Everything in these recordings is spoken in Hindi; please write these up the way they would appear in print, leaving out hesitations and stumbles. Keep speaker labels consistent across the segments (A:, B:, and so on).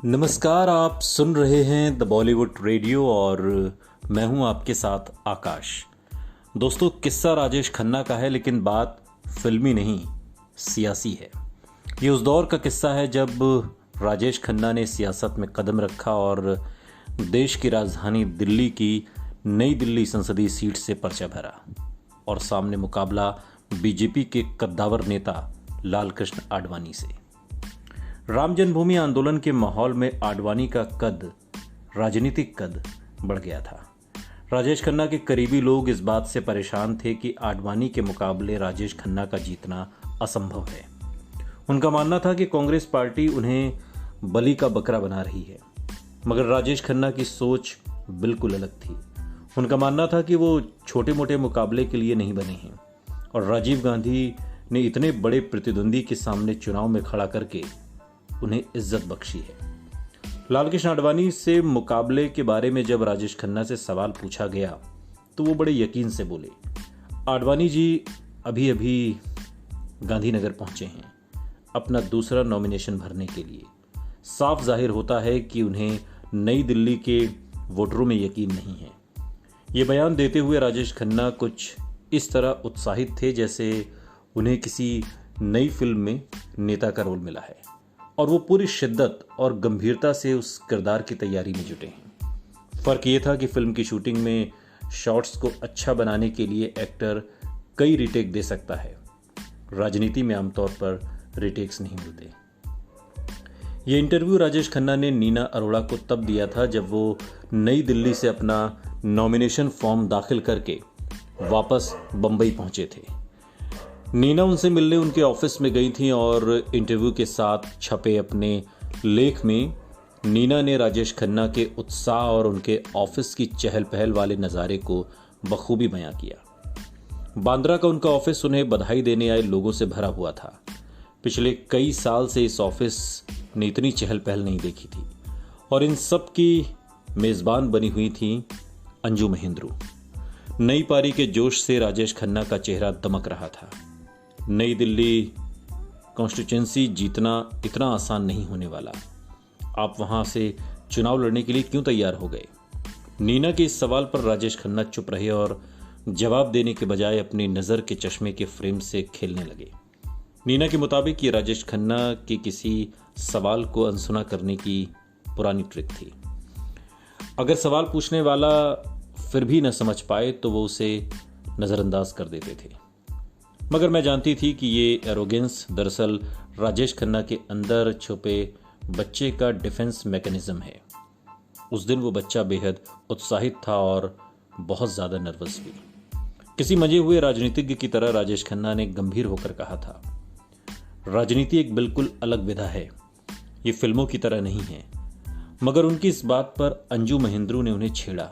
A: नमस्कार, आप सुन रहे हैं द बॉलीवुड रेडियो और मैं हूं आपके साथ आकाश। दोस्तों, किस्सा राजेश खन्ना का है, लेकिन बात फिल्मी नहीं, सियासी है। ये उस दौर का किस्सा है जब राजेश खन्ना ने सियासत में कदम रखा और देश की राजधानी दिल्ली की नई दिल्ली संसदीय सीट से पर्चा भरा और सामने मुकाबला बीजेपी के कद्दावर नेता लाल कृष्ण आडवाणी से। राम जन्मभूमि आंदोलन के माहौल में आडवाणी का राजनीतिक कद बढ़ गया था। राजेश खन्ना के करीबी लोग इस बात से परेशान थे कि आडवाणी के मुकाबले राजेश खन्ना का जीतना असंभव है। उनका मानना था कि कांग्रेस पार्टी उन्हें बलि का बकरा बना रही है, मगर राजेश खन्ना की सोच बिल्कुल अलग थी। उनका मानना था कि वो छोटे मोटे मुकाबले के लिए नहीं बने हैं और राजीव गांधी ने इतने बड़े प्रतिद्वंदी के सामने चुनाव में खड़ा करके उन्हें इज्जत बख्शी है। लालकृष्ण आडवाणी से मुकाबले के बारे में जब राजेश खन्ना से सवाल पूछा गया तो वो बड़े यकीन से बोले, आडवाणी जी अभी अभी गांधीनगर पहुंचे हैं अपना दूसरा नॉमिनेशन भरने के लिए। साफ जाहिर होता है कि उन्हें नई दिल्ली के वोटरों में यकीन नहीं है। ये बयान देते हुए राजेश खन्ना कुछ इस तरह उत्साहित थे जैसे उन्हें किसी नई फिल्म में नेता का रोल मिला है और वो पूरी शिद्दत और गंभीरता से उस किरदार की तैयारी में जुटे हैं। फर्क ये था कि फिल्म की शूटिंग में शॉट्स को अच्छा बनाने के लिए एक्टर कई रीटेक दे सकता है। राजनीति में आमतौर पर रीटेक्स नहीं मिलते। ये इंटरव्यू राजेश खन्ना ने नीना अरोड़ा को तब दिया था जब वो नई दिल्ली से अपना नॉमिनेशन फॉर्म दाखिल करके वापस बंबई पहुंचे थे। नीना उनसे मिलने उनके ऑफिस में गई थी और इंटरव्यू के साथ छपे अपने लेख में नीना ने राजेश खन्ना के उत्साह और उनके ऑफिस की चहल पहल वाले नज़ारे को बखूबी बयां किया। बांद्रा का उनका ऑफिस उन्हें बधाई देने आए लोगों से भरा हुआ था। पिछले कई साल से इस ऑफिस ने इतनी चहल पहल नहीं देखी थी और इन सब की मेज़बान बनी हुई थी अंजू महेंद्रू। नई पारी के जोश से राजेश खन्ना का चेहरा दमक रहा था। नई दिल्ली कॉन्स्टिट्यूंसी जीतना इतना आसान नहीं होने वाला। आप वहां से चुनाव लड़ने के लिए क्यों तैयार हो गए? नीना के इस सवाल पर राजेश खन्ना चुप रहे और जवाब देने के बजाय अपनी नज़र के चश्मे के फ्रेम से खेलने लगे। नीना के मुताबिक ये राजेश खन्ना के किसी सवाल को अनसुना करने की पुरानी ट्रिक थी। अगर सवाल पूछने वाला फिर भी न समझ पाए तो वो उसे नज़रअंदाज कर देते थे। मगर मैं जानती थी कि ये एरोगेंस दरअसल राजेश खन्ना के अंदर छुपे बच्चे का डिफेंस मैकेनिज्म है। उस दिन वो बच्चा बेहद उत्साहित था और बहुत ज़्यादा नर्वस भी। किसी मंजे हुए राजनीतिज्ञ की तरह राजेश खन्ना ने गंभीर होकर कहा था, राजनीति एक बिल्कुल अलग विधा है, ये फिल्मों की तरह नहीं है। मगर उनकी इस बात पर अंजू महेंद्रू ने उन्हें छेड़ा।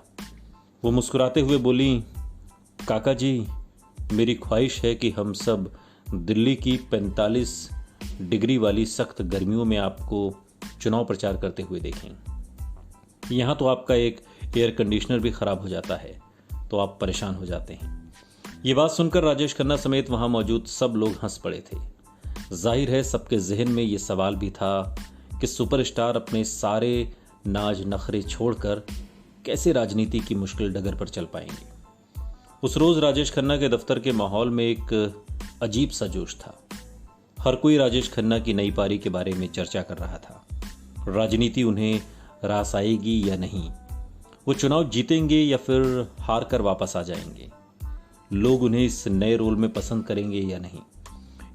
A: वो मुस्कुराते हुए बोली, काका जी, मेरी ख्वाहिश है कि हम सब दिल्ली की 45 डिग्री वाली सख्त गर्मियों में आपको चुनाव प्रचार करते हुए देखें। यहाँ तो आपका एक एयर कंडीशनर भी खराब हो जाता है तो आप परेशान हो जाते हैं। ये बात सुनकर राजेश खन्ना समेत वहाँ मौजूद सब लोग हंस पड़े थे। जाहिर है सबके जहन में ये सवाल भी था कि सुपरस्टार अपने सारे नाज नखरे छोड़कर कैसे राजनीति की मुश्किल डगर पर चल पाएंगे। उस रोज राजेश खन्ना के दफ्तर के माहौल में एक अजीब सा जोश था। हर कोई राजेश खन्ना की नई पारी के बारे में चर्चा कर रहा था। राजनीति उन्हें रास आएगी या नहीं, वो चुनाव जीतेंगे या फिर हार कर वापस आ जाएंगे, लोग उन्हें इस नए रोल में पसंद करेंगे या नहीं।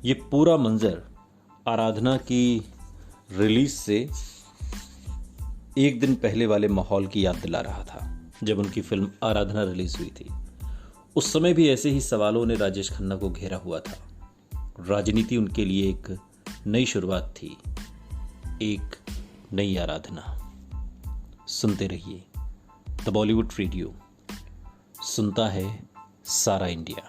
A: ये पूरा मंजर आराधना की रिलीज से एक दिन पहले वाले माहौल की याद दिला रहा था जब उनकी फिल्म आराधना रिलीज हुई थी। उस समय भी ऐसे ही सवालों ने राजेश खन्ना को घेरा हुआ था। राजनीति उनके लिए एक नई शुरुआत थी, एक नई आराधना। सुनते रहिए द बॉलीवुड रेडियो, सुनता है सारा इंडिया।